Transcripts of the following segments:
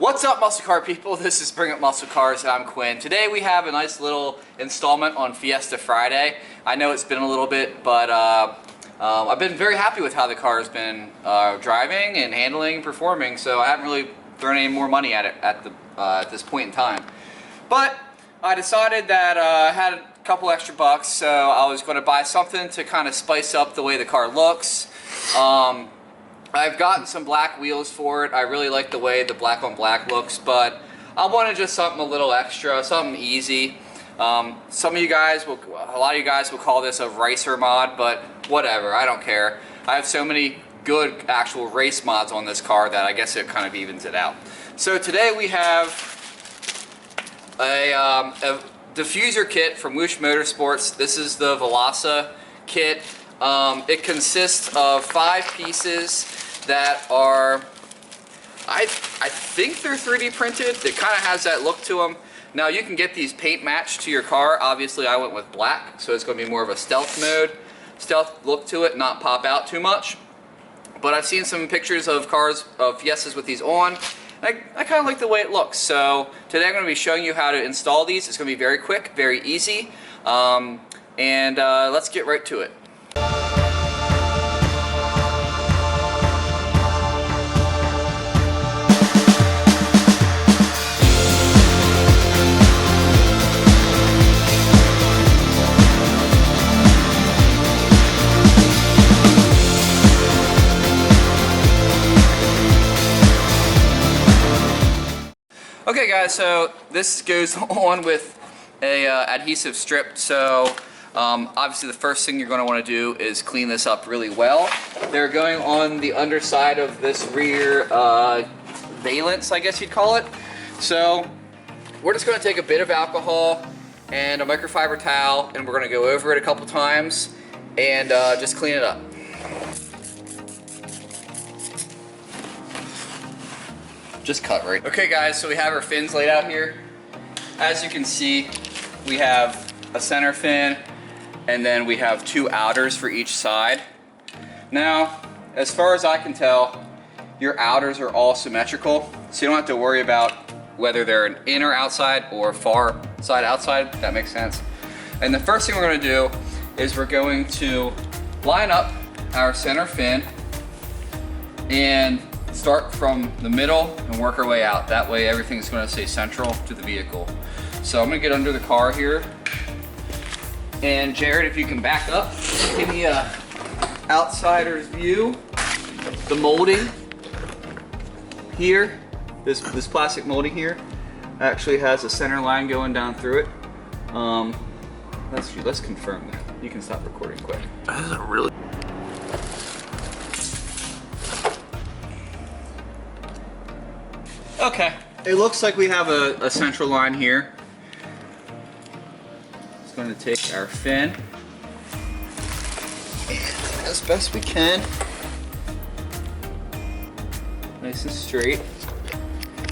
What's up, muscle car people? This is Bring Up Muscle Cars and I'm Quinn. Today we have a nice little installment on Fiesta Friday. I know it's been a little bit, but I've been very happy with how the car has been driving and handling and performing, so I haven't really thrown any more money at it at this point in time. But I decided that I had a couple extra bucks, so I was going to buy something to kind of spice up the way the car looks. I've gotten some black wheels for it. I really like the way the black on black looks, but I wanted just something a little extra, something easy. Some of you guys will, a lot of you guys will call this a racer mod, but whatever, I don't care. I have so many good actual race mods on this car that I guess it kind of evens it out. So today we have a diffuser kit from Whoosh Motorsports. This is the Velossa kit. It consists of 5 pieces that are, I think they're 3D printed. It kind of has that look to them. Now you can get these paint matched to your car. Obviously I went with black, so it's going to be more of a stealth look to it, not pop out too much. But I've seen some pictures of cars, of Fiestas with these on. I kind of like the way it looks. So today I'm going to be showing you how to install these. It's going to be very quick, very easy, and let's get right to it. Okay guys, so this goes on with a adhesive strip. So obviously the first thing you're going to want to do is clean this up really well. They're going on the underside of this rear valance, I guess you'd call it. So we're just going to take a bit of alcohol and a microfiber towel, and we're going to go over it a couple times and just clean it up. Just cut right. Okay guys, so we have our fins laid out here. As you can see, we have a center fin and then we have 2 outers for each side. Now, as far as I can tell, your outers are all symmetrical, so you don't have to worry about whether they're an inner outside or far side outside, if that makes sense. And the first thing we're going to do is we're going to line up our center fin and start from the middle and work our way out. That way everything's going to stay central to the vehicle. So I'm going to get under the car here. And Jared, if you can back up, give me a outsider's view. The molding here, this plastic molding here, actually has a center line going down through it. Let's confirm that. You can stop recording quick. That isn't really. Okay, it looks like we have a central line here. Just going to take our fin and as best we can, nice and straight.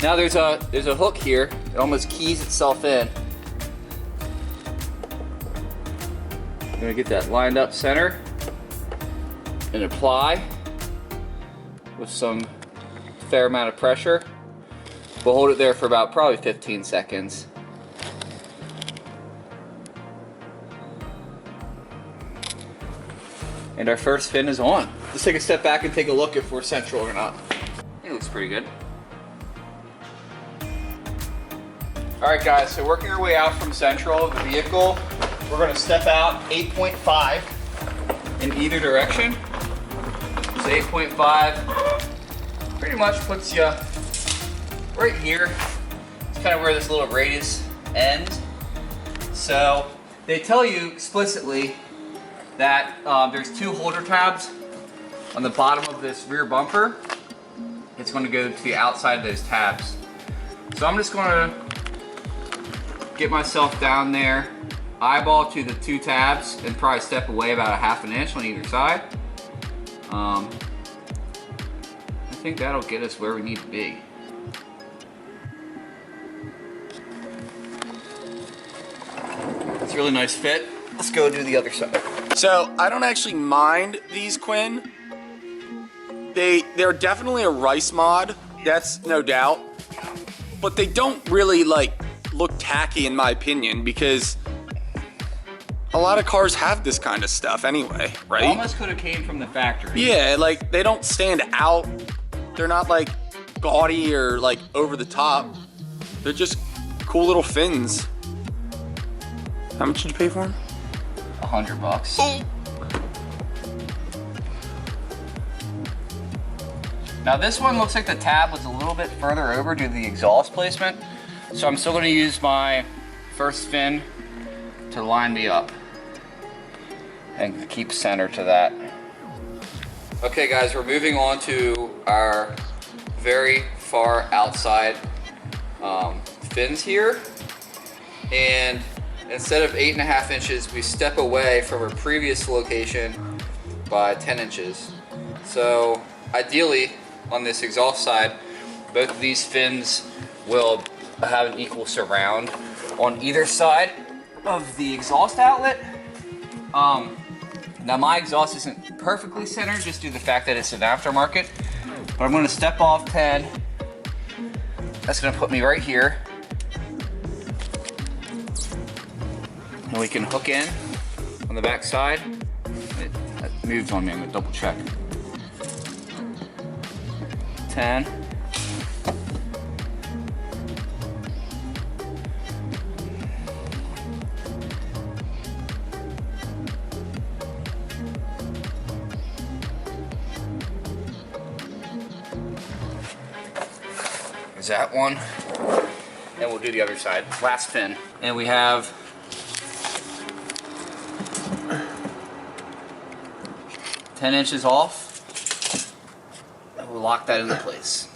Now there's a hook here. It almost keys itself in. I'm going to get that lined up center and apply with some fair amount of pressure. We'll hold it there for about probably 15 seconds. And our first fin is on. Let's take a step back and take a look if we're central or not. It looks pretty good. Alright guys, so working our way out from central of the vehicle, we're going to step out 8.5 in either direction. So 8.5 pretty much puts you right here. It's kind of where this little radius ends. So they tell you explicitly that there's 2 holder tabs on the bottom of this rear bumper. It's going to go to the outside of those tabs. So I'm just going to get myself down there, eyeball to the 2 tabs, and probably step away about a ½ inch on either side. I think that'll get us where we need to be. It's a really nice fit. Let's go do the other side. So I don't actually mind these, Quinn. They're definitely a rice mod. That's no doubt. but they don't really like look tacky in my opinion, because a lot of cars have this kind of stuff anyway, right? Almost could have came from the factory. Yeah, like they don't stand out. They're not like gaudy or like over the top. They're just cool little fins. How much did you pay for them? $100. Oh. Now this one looks like the tab was a little bit further over due to the exhaust placement. So I'm still gonna use my first fin to line me up and keep center to that. Okay guys, we're moving on to our very far outside fins here. And instead of 8.5 inches, we step away from our previous location by 10 inches. So ideally, on this exhaust side, both of these fins will have an equal surround on either side of the exhaust outlet. Now my exhaust isn't perfectly centered just due to the fact that it's an aftermarket, but I'm going to step off 10. That's going to put me right here. And we can hook in on the back side. It moves on me, I'm going to double check. 10. Is that one? And we'll do the other side. Last fin. And we have 10 inches off. And we'll lock that into place.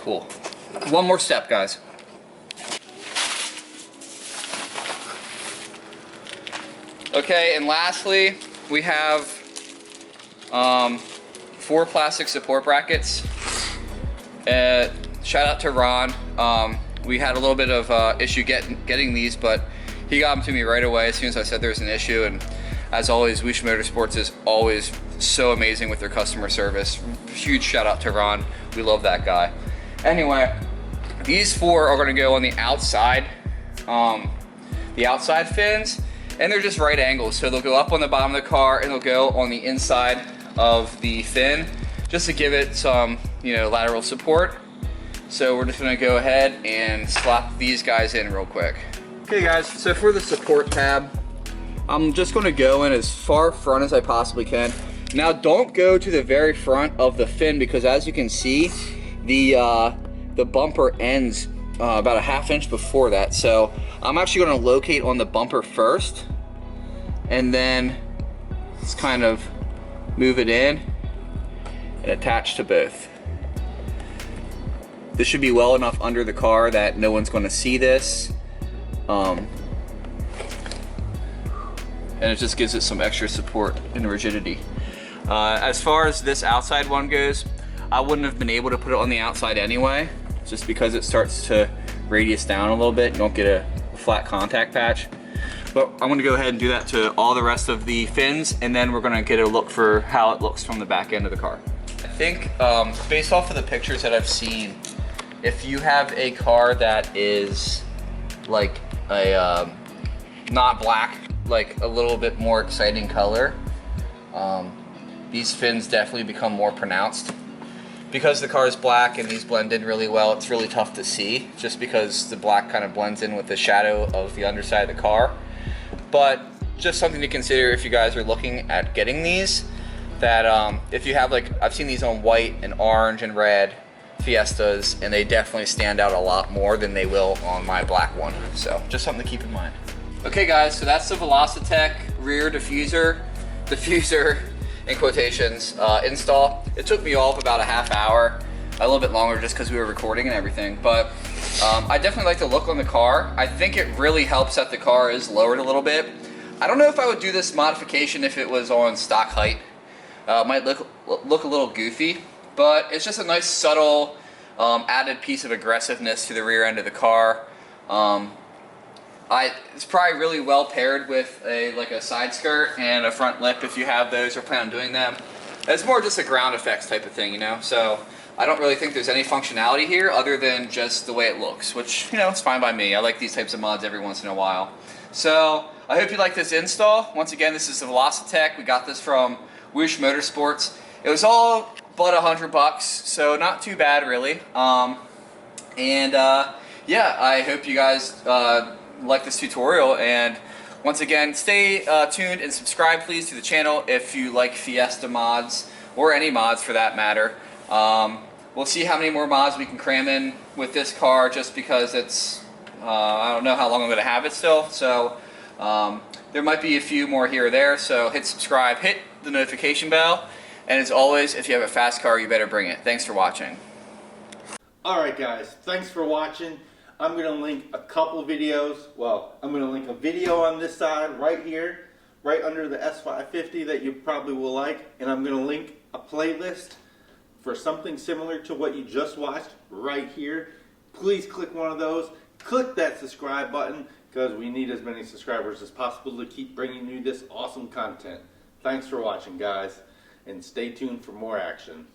Cool. One more step, guys. Okay, and lastly, we have 4 plastic support brackets. Shout out to Ron. We had a little bit of issue getting these, but he got them to me right away as soon as I said there was an issue. And as always, Wisha Motorsports is always so amazing with their customer service. Huge shout out to Ron. We love that guy. Anyway, these 4 are going to go on the outside fins, and they're just right angles. So they'll go up on the bottom of the car, and they'll go on the inside of the fin, just to give it some, lateral support. So we're just gonna go ahead and slap these guys in real quick. Okay guys, so for the support tab, I'm just gonna go in as far front as I possibly can. Now don't go to the very front of the fin, because as you can see, the bumper ends about a ½ inch before that. So I'm actually gonna locate on the bumper first, and then just kind of move it in and attach to both. This should be well enough under the car that no one's going to see this. And it just gives it some extra support and rigidity. As far as this outside one goes, I wouldn't have been able to put it on the outside anyway, just because it starts to radius down a little bit. You don't get a flat contact patch. But I'm gonna go ahead and do that to all the rest of the fins, and then we're gonna get a look for how it looks from the back end of the car. I think based off of the pictures that I've seen, if you have a car that is like a not black, like a little bit more exciting color, these fins definitely become more pronounced. Because the car is black and these blend in really well, it's really tough to see, just because the black kind of blends in with the shadow of the underside of the car. But just something to consider if you guys are looking at getting these, that if you have, like, I've seen these on white and orange and red Fiestas, and they definitely stand out a lot more than they will on my black one. So just something to keep in mind. Okay guys, so that's the Velossa rear diffuser in quotations install. It took me off about a ½ hour, a little bit longer just because we were recording and everything, but I definitely like the look on the car. I think it really helps that the car is lowered a little bit. I don't know if I would do this modification if it was on stock height. It might look a little goofy, but it's just a nice subtle added piece of aggressiveness to the rear end of the car. It's probably really well paired with a side skirt and a front lip if you have those or plan on doing them. It's more just a ground effects type of thing, So I don't really think there's any functionality here other than just the way it looks, which, you know, it's fine by me. I like these types of mods every once in a while. So I hope you like this install. Once again, this is the Velossa. We got this from Whoosh Motorsports. It was all but $100, so not too bad really. Yeah, I hope you guys like this tutorial, and once again, stay tuned and subscribe please to the channel if you like Fiesta mods, or any mods for that matter. We'll see how many more mods we can cram in with this car, just because it's, I don't know how long I'm going to have it still, so there might be a few more here or there, so hit subscribe, hit the notification bell, and as always, if you have a fast car, you better bring it. Thanks for watching. Alright guys, thanks for watching. I'm going to link a couple videos. Well, I'm going to link a video on this side right here, right under the S550 that you probably will like, and I'm going to link a playlist for something similar to what you just watched right here. Please click one of those. Click that subscribe button, because we need as many subscribers as possible to keep bringing you this awesome content. Thanks for watching guys, and stay tuned for more action.